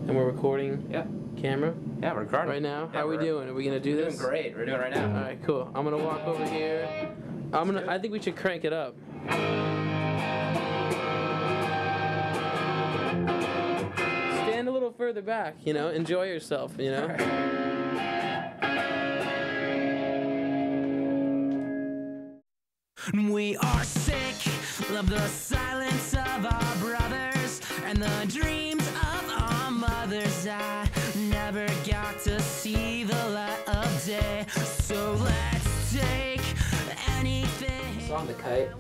And we're recording. Yeah. Camera? Yeah, we're recording. Right now? Yeah, How are we doing? Are we gonna do this? We're doing great. We're doing it right now. Alright, cool. I'm gonna walk over here. I think we should crank it up. Stand a little further back, you know, enjoy yourself, you know? We are sick of the silence of our brothers and the dreams of our mothers. I never got to see the light of day, so let's take anything. The song "The Kite"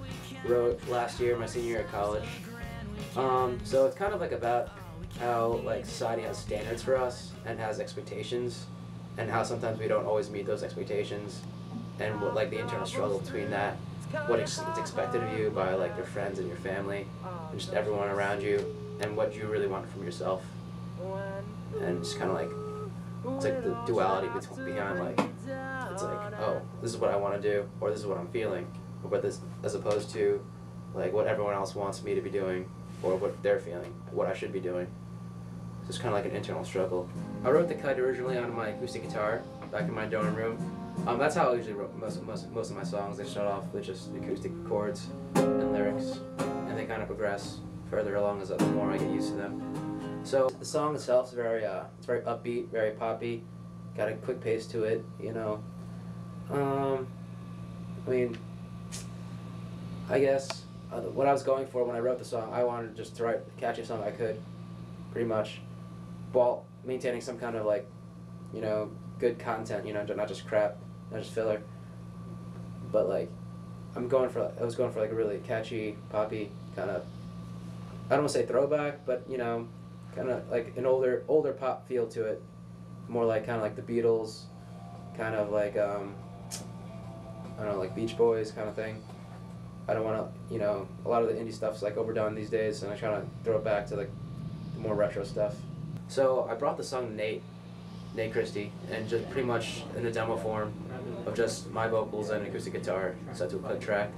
wrote last year, my senior year at college. So it's kind of like about how like society has standards for us and has expectations, and how sometimes we don't always meet those expectations, and what like the internal struggle between that, what is expected of you by like your friends and your family, and just everyone around you, and what you really want from yourself, and just kind of like it's like the duality behind like it's like, oh, this is what I want to do, or this is what I'm feeling, but this as opposed to like what everyone else wants me to be doing, or what they're feeling, what I should be doing. So it's kind of like an internal struggle. I wrote "The Kite" originally on my acoustic guitar back in my dorm room. That's how I usually wrote most of my songs. They start off with just acoustic chords and lyrics, and they kind of progress further along as the more I get used to them. So the song itself is it's very upbeat, very poppy, got a quick pace to it, you know. I mean, I guess what I was going for when I wrote the song, I wanted just to write the catchiest song I could, pretty much, while maintaining some kind of like, you know, good content, you know, not just crap, not just filler, but like, I was going for like a really catchy, poppy kind of, I don't want to say throwback, but you know, kind of like an older pop feel to it, more like kind of like the Beatles, kind of like I don't know, like Beach Boys kind of thing. I don't want to, you know, a lot of the indie stuff's like overdone these days, and I try to throw it back to like the more retro stuff. So I brought the song to Nate Christie, and just pretty much in a demo form of just my vocals and acoustic guitar set to a click track.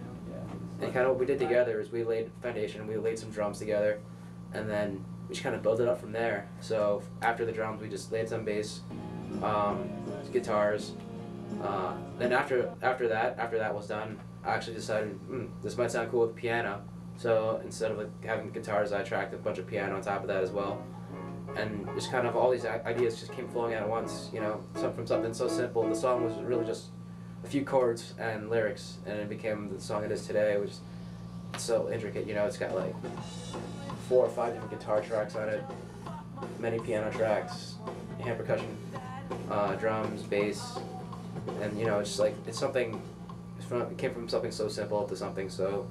And kind of what we did together is we laid foundation, we laid some drums together, and then we just kind of built it up from there. So after the drums, we just laid some bass, guitars. Then after that was done, I actually decided this might sound cool with piano. So instead of like having the guitars, I tracked a bunch of piano on top of that as well. And just kind of all these ideas just came flowing out at once, you know, from something so simple. The song was really just a few chords and lyrics, and it became the song it is today, which is so intricate, you know. It's got like 4 or 5 different guitar tracks on it, many piano tracks, hand percussion, drums, bass, and you know, it's just like, it came from something so simple to something so,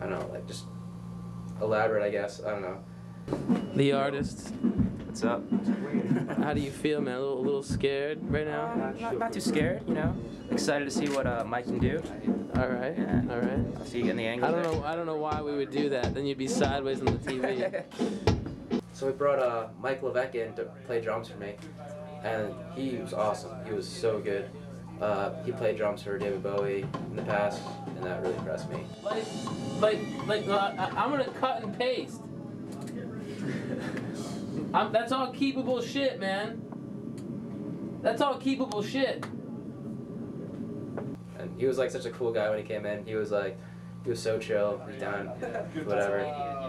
I don't know, like just elaborate, I guess, I don't know. The artist. What's up? How do you feel, man? A little scared right now? Not too scared, you know. Excited to see what Mike can do. All right. Yeah. All right. I'll see you in the angle. I don't know why we would do that. Then you'd be sideways on the TV. So we brought Mike Levesque in to play drums for me, and he was awesome. He was so good. He played drums for David Bowie in the past, and that really impressed me. I'm gonna cut and paste. That's all keepable shit, man. That's all keepable shit. And he was like such a cool guy when he came in. He was so chill, he's down, whatever.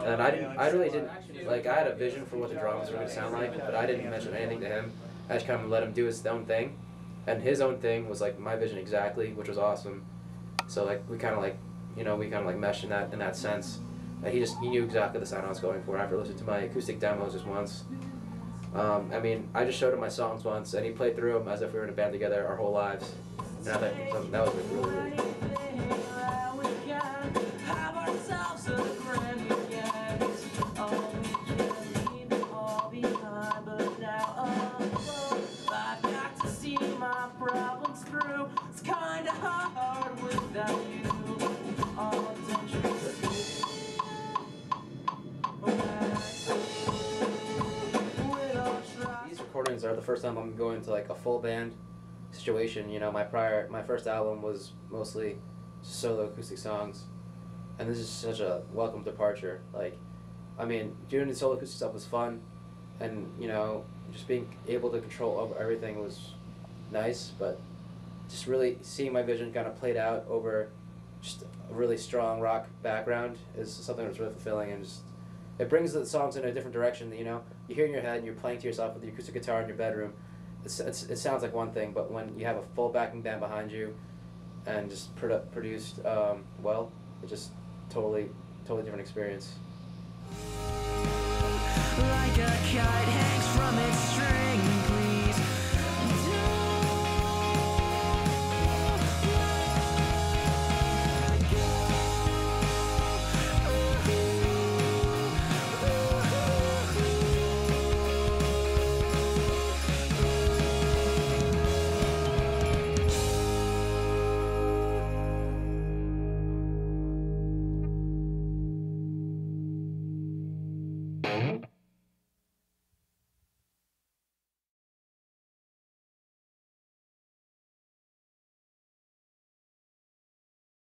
And I really didn't, like, I had a vision for what the drums were going to sound like, but I didn't mention anything to him. I just kind of let him do his own thing. And his own thing was like my vision exactly, which was awesome. So like, we kind of like, you know, we kind of like meshed in that sense. And he knew exactly the sound I was going for after listening to my acoustic demos just once. I mean, I just showed him my songs once, and he played through them as if we were in a band together our whole lives. And I thought that was really, really cool. These recordings are the first time I'm going to like a full band situation. You know, my first album was mostly solo acoustic songs, and this is such a welcome departure. Like, I mean, doing the solo acoustic stuff was fun, and just being able to control over everything was nice, but just really seeing my vision kind of played out over just a really strong rock background is something that's really fulfilling, and just it brings the songs in a different direction. You hear in your head and you're playing to yourself with the acoustic guitar in your bedroom. It sounds like one thing, but when you have a full backing band behind you and just produced well, it's just totally different experience. Like a kite